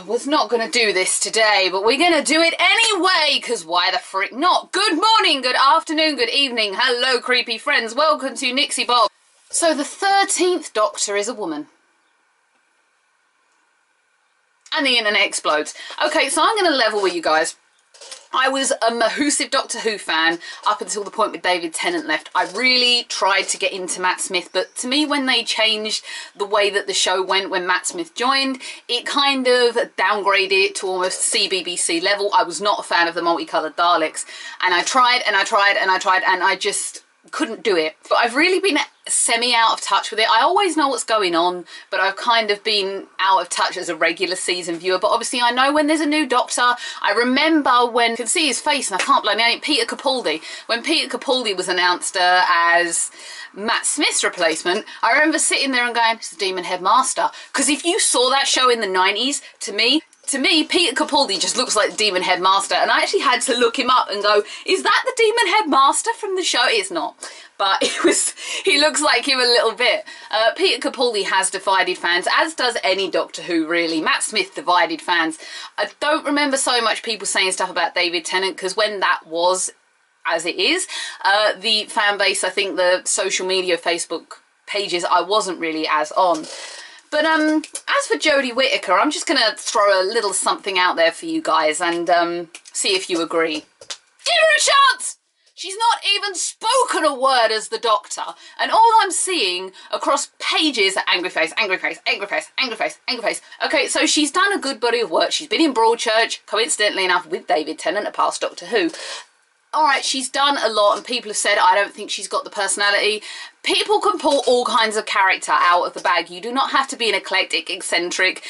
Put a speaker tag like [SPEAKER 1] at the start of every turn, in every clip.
[SPEAKER 1] Was not going to do this today, but we're going to do it anyway, because why the frick not? Good morning, good afternoon, good evening, hello creepy friends, welcome to Nixie Bob. So the 13th Doctor is a woman. And the internet explodes. Okay, so I'm going to level with you guys. I was a massive Doctor Who fan up until the point with David Tennant left. I really tried to get into Matt Smith, but to me when they changed the way that the show went when Matt Smith joined, it kind of downgraded it to almost CBBC level. I was not a fan of the multicoloured Daleks, and I tried and I tried and I tried and I just couldn't do it. But I've really been semi out of touch with it. I always know what's going on, but I've kind of been out of touch as a regular season viewer. But obviously I know when there's a new Doctor. I remember when, you can see his face and I can't blame it, Peter Capaldi. When Peter Capaldi was announced as Matt Smith's replacement, I remember sitting there and going, it's the Demon Headmaster. Because if you saw that show in the 90s, to me, Peter Capaldi just looks like the Demon Headmaster, and I actually had to look him up and go, is that the Demon Headmaster from the show? It's not, but he looks like him a little bit. Peter Capaldi has divided fans, as does any Doctor Who really. Matt Smith divided fans. I don't remember so much people saying stuff about David Tennant, because when that was, as it is, the fan base, I think the social media, Facebook pages, I wasn't really as on. But as for Jodie Whittaker, I'm just going to throw a little something out there for you guys and see if you agree. Give her a chance! She's not even spoken a word as the Doctor. And all I'm seeing across pages are angry face, angry face, angry face, angry face, angry face. Okay, so she's done a good body of work. She's been in Broadchurch, coincidentally enough, with David Tennant, a past Doctor Who. Alright, she's done a lot and people have said, I don't think she's got the personality. People can pull all kinds of character out of the bag. You do not have to be an eclectic, eccentric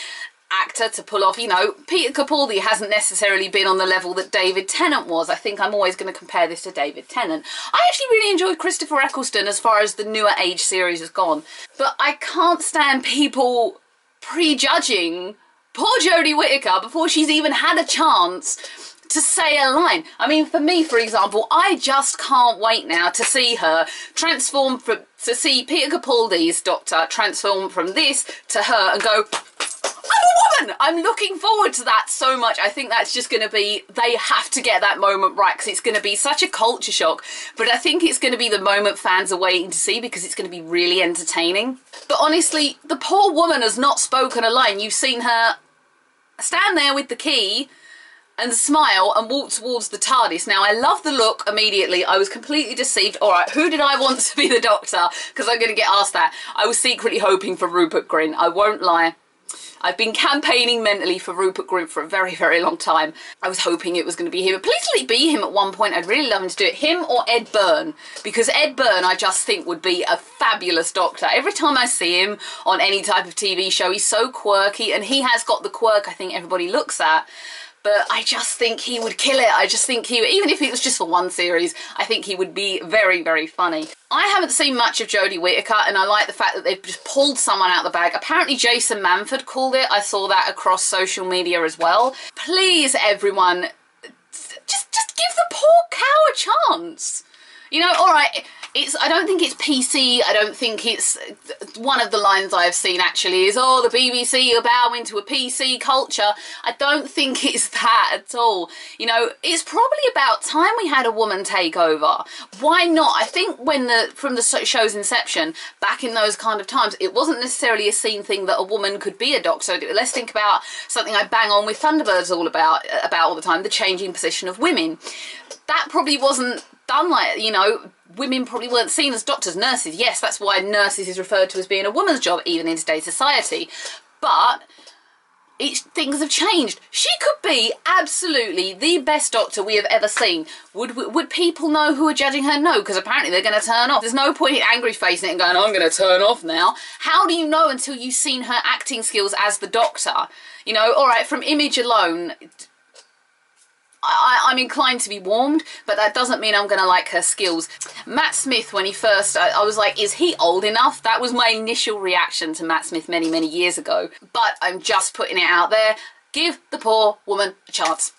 [SPEAKER 1] actor to pull off, you know, Peter Capaldi hasn't necessarily been on the level that David Tennant was. I think I'm always going to compare this to David Tennant. I actually really enjoyed Christopher Eccleston as far as the newer age series has gone. But I can't stand people prejudging poor Jodie Whittaker before she's even had a chance to say a line. I mean, for me, for example, I just can't wait now to see her transform to see Peter Capaldi's Doctor transform from this to her and go, I'm a woman! I'm looking forward to that so much. I think that's just going to be, they have to get that moment right because it's going to be such a culture shock. But I think it's going to be the moment fans are waiting to see because it's going to be really entertaining. But honestly, the poor woman has not spoken a line. You've seen her stand there with the key and smile and walk towards the TARDIS. Now, I love the look immediately. I was completely deceived. All right, who did I want to be the Doctor? Because I'm going to get asked that. I was secretly hoping for Rupert Grint. I won't lie. I've been campaigning mentally for Rupert Grint for a very, very long time. I was hoping it was going to be him. Please let it be him at one point. I'd really love him to do it. Him or Ed Byrne. Because Ed Byrne, I just think, would be a fabulous Doctor. Every time I see him on any type of TV show, he's so quirky. And he has got the quirk I think everybody looks at. But I just think he would kill it. I just think he would, even if it was just for one series, I think he would be very, very funny. I haven't seen much of Jodie Whittaker, and I like the fact that they've just pulled someone out of the bag. Apparently Jason Manford called it. I saw that across social media as well. Please, everyone, just give the poor cow a chance. You know, all right, I don't think it's PC. I don't think it's, one of the lines I've seen actually is, oh, the BBC are bowing to a PC culture. I don't think it's that at all. You know, it's probably about time we had a woman take over. Why not? I think from the show's inception, back in those kind of times, it wasn't necessarily a seen thing that a woman could be a Doctor. Let's think about something I bang on with Thunderbirds about all the time, the changing position of women. That probably wasn't done like, you know, women probably weren't seen as doctors, nurses. Yes, that's why nurses is referred to as being a woman's job, even in today's society. But things have changed. She could be absolutely the best Doctor we have ever seen. Would people know who are judging her? No, because apparently they're going to turn off. There's no point in angry facing it and going, I'm going to turn off now. How do you know until you've seen her acting skills as the Doctor? You know, all right, from image alone, I'm inclined to be warmed, but that doesn't mean I'm going to like her skills. Matt Smith, when he first, I was like, is he old enough? That was my initial reaction to Matt Smith many, many years ago. But I'm just putting it out there. Give the poor woman a chance.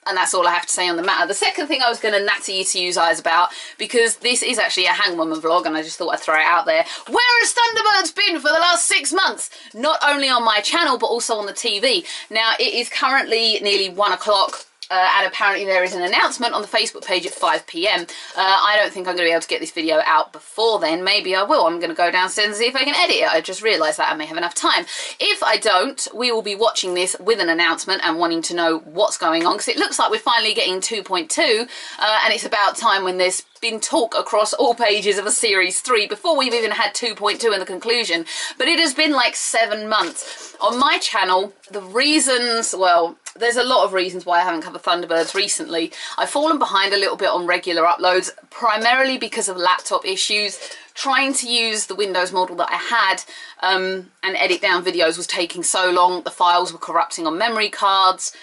[SPEAKER 1] And that's all I have to say on the matter. The second thing I was going to natter you to use eyes about, because this is actually a HangWoman vlog and I just thought I'd throw it out there. Where has Thunderbirds been for the last 6 months? Not only on my channel, but also on the TV. Now, it is currently nearly 1 o'clock. And apparently there is an announcement on the Facebook page at 5 PM. I don't think I'm going to be able to get this video out before then. Maybe I will. I'm going to go downstairs and see if I can edit it. I just realised that I may have enough time. If I don't, we will be watching this with an announcement and wanting to know what's going on, because it looks like we're finally getting 2.2 and it's about time when there's been talk across all pages of a series 3 before we've even had 2.2 in the conclusion. But it has been like 7 months. On my channel, the reasons, well, there's a lot of reasons why I haven't covered Thunderbirds recently. I've fallen behind a little bit on regular uploads, primarily because of laptop issues. Trying to use the Windows model that I had and edit down videos was taking so long. The files were corrupting on memory cards.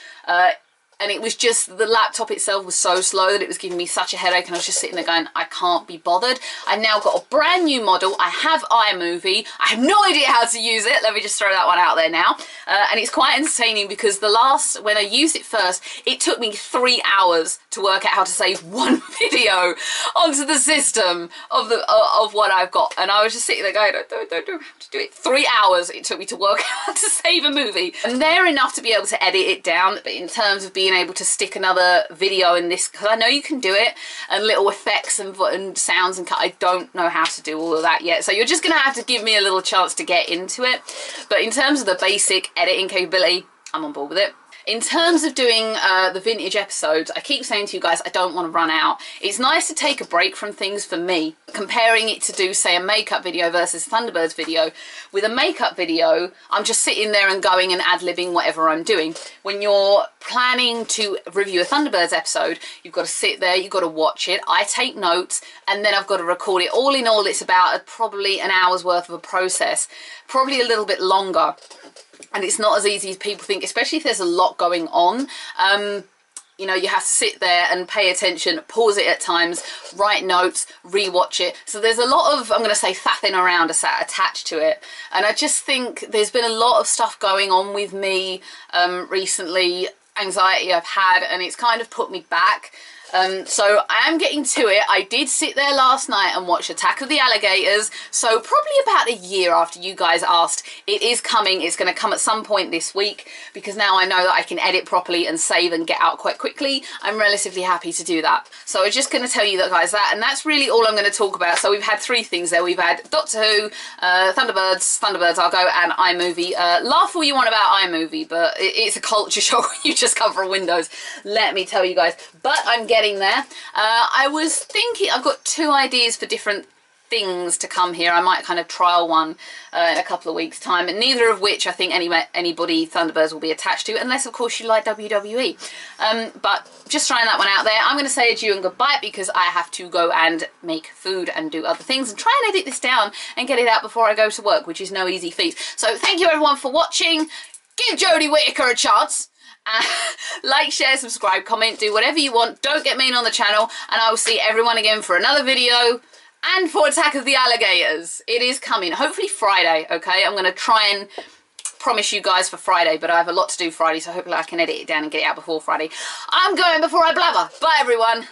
[SPEAKER 1] And it was just, the laptop itself was so slow that it was giving me such a headache, and I was just sitting there going, I can't be bothered. I've now got a brand new model. I have iMovie. I have no idea how to use it. Let me just throw that one out there now. And it's quite entertaining because when I used it first, it took me 3 hours to work out how to save one video onto the system of what I've got. And I was just sitting there going, I don't know how to do it. 3 hours it took me to work out how to save a movie. And they're enough to be able to edit it down, but in terms of being able to stick another video in this, because I know you can do it, and little effects and sounds and cut, I don't know how to do all of that yet, so you're just gonna have to give me a little chance to get into it. But in terms of the basic editing capability, I'm on board with it. In terms of doing the vintage episodes, I keep saying to you guys, I don't want to run out. It's nice to take a break from things for me. Comparing it to do, say, a makeup video versus Thunderbirds video. With a makeup video, I'm just sitting there and going and ad-libbing whatever I'm doing. When you're planning to review a Thunderbirds episode, you've got to sit there, you've got to watch it. I take notes, and then I've got to record it. All in all, it's about probably an hour's worth of a process. Probably a little bit longer. And it's not as easy as people think, especially if there's a lot going on. You know, you have to sit there and pay attention, pause it at times, write notes, rewatch it. So there's a lot of, I'm going to say, faffing around attached to it. And I just think there's been a lot of stuff going on with me recently, anxiety I've had, and it's kind of put me back. So I am getting to it. I did sit there last night and watch Attack of the Alligators, so probably about a year after you guys asked. It is coming. It's going to come at some point this week, because now I know that I can edit properly and save and get out quite quickly. I'm relatively happy to do that. So I'm just going to tell you that, guys, and that's really all I'm going to talk about. So we've had 3 things there. We've had Doctor Who, Thunderbirds I'll go, and iMovie. Laugh all you want about iMovie, but it's a culture shock when you just cover Windows, let me tell you guys. But I'm getting there. I was thinking, I've got 2 ideas for different things to come here. I might kind of trial one in a couple of weeks' time, and neither of which I think anybody Thunderbirds will be attached to, unless of course you like WWE. But just trying that one out there. I'm going to say adieu and goodbye, because I have to go and make food and do other things and try and edit this down and get it out before I go to work, which is no easy feat. So thank you everyone for watching. Give Jodie Whittaker a chance. Like, share, subscribe, comment, do whatever you want. Don't get mean on the channel, and I will see everyone again for another video and for Attack of the Alligators. It is coming, hopefully Friday, okay? I'm going to try and promise you guys for Friday, but I have a lot to do Friday, so hopefully I can edit it down and get it out before Friday. I'm going before I blabber. Bye, everyone.